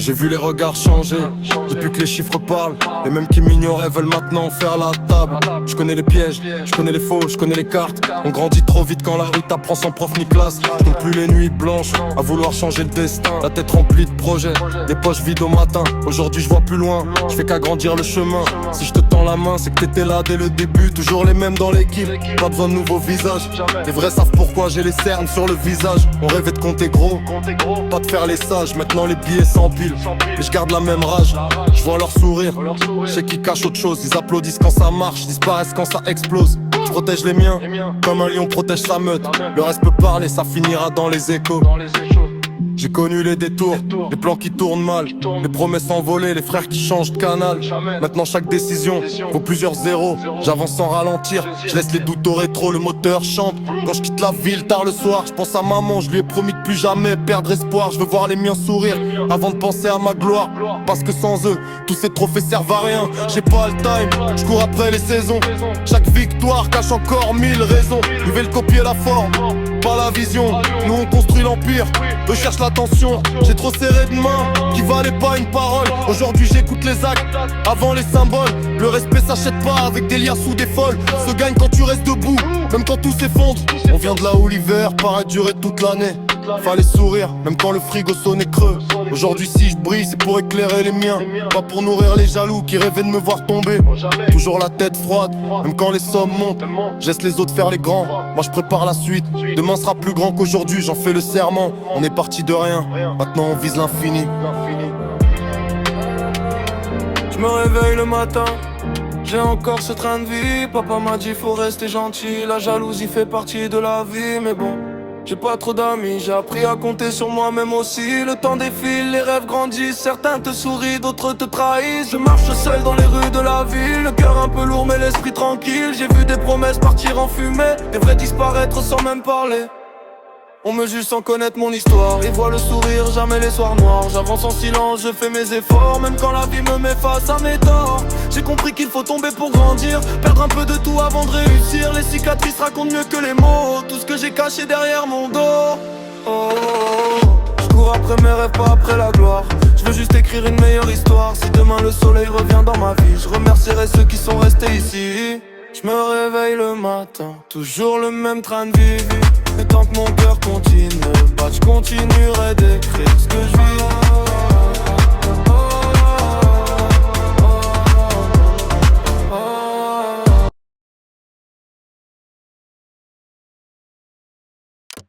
J'ai vu les regards changer, depuis que les chiffres parlent. Les mêmes qui m'ignoraient veulent maintenant faire la table. Je connais les pièges, je connais les faux, je connais les cartes. On grandit trop vite quand la rue t'apprend sans prof ni classe. Je compte plus les nuits blanches, à vouloir changer le destin. La tête remplie de projets, les poches vides au matin. Aujourd'hui je vois plus loin, je fais qu'agrandir le chemin. Si je te tends la main, c'est que t'étais là dès le début. Toujours les mêmes dans l'équipe, pas besoin de nouveaux visages. Les vrais savent pourquoi j'ai les cernes sur le visage. On rêvait de compter gros, pas de faire les sages. Maintenant les billets s'empilent, mais je garde la même rage. Je vois leur sourire, je sais qu'ils cachent autre chose. Ils applaudissent quand ça marche, disparaissent quand ça explose. Je protège les miens, comme un lion protège sa meute. Le reste peut parler, ça finira dans les échos. J'ai connu les détours, les plans qui tournent mal, les promesses envolées, les frères qui changent de canal. Maintenant chaque décision vaut plusieurs zéros. J'avance sans ralentir, je laisse les doutes au rétro, le moteur chante. Quand je quitte la ville tard le soir, je pense à maman, je lui ai promis de plus jamais perdre espoir. Je veux voir les miens sourire avant de penser à ma gloire. Parce que sans eux, tous ces trophées servent à rien. J'ai pas le time, je cours après les saisons. Chaque victoire cache encore 1000 raisons. Ils veulent copier la forme, pas la vision. Nous on construit l'empire, eux cherchent l'attention. J'ai trop serré de main qui valait pas une parole. Aujourd'hui j'écoute les actes avant les symboles. Le respect s'achète pas avec des liasses ou des folles. Se gagne quand tu restes debout, même quand tout s'effondre. On vient de là où l'hiver paraît durer toute l'année. Fallait sourire, même quand le frigo sonnait creux. Aujourd'hui si je brille, c'est pour éclairer les miens, pas pour nourrir les jaloux qui rêvaient de me voir tomber. Toujours la tête froide, même quand les sommes montent. Je laisse les autres faire les grands, moi je prépare la suite. Demain sera plus grand qu'aujourd'hui, j'en fais le serment. On est parti de rien, maintenant on vise l'infini. Je me réveille le matin, j'ai encore ce train de vie. Papa m'a dit faut rester gentil, la jalousie fait partie de la vie. Mais bon, j'ai pas trop d'amis, j'ai appris à compter sur moi-même aussi. Le temps défile, les rêves grandissent, certains te sourient, d'autres te trahissent. Je marche seul dans les rues de la ville, le cœur un peu lourd mais l'esprit tranquille. J'ai vu des promesses partir en fumée, des vrais disparaître sans même parler. On me juge sans connaître mon histoire, ils voient le sourire, jamais les soirs noirs. J'avance en silence, je fais mes efforts, même quand la vie me met face à mes torts. J'ai compris qu'il faut tomber pour grandir, perdre un peu de tout avant de réussir. Les cicatrices racontent mieux que les mots, tout ce que j'ai caché derrière mon dos. Oh, oh, oh. Je cours après mes rêves, pas après la gloire. Je veux juste écrire une meilleure histoire. Si demain le soleil revient dans ma vie, je remercierai ceux qui sont restés ici. Je me réveille le matin, toujours le même train de vie. Et tant que mon cœur continue, bah je continuerai d'écrire ce que je vis.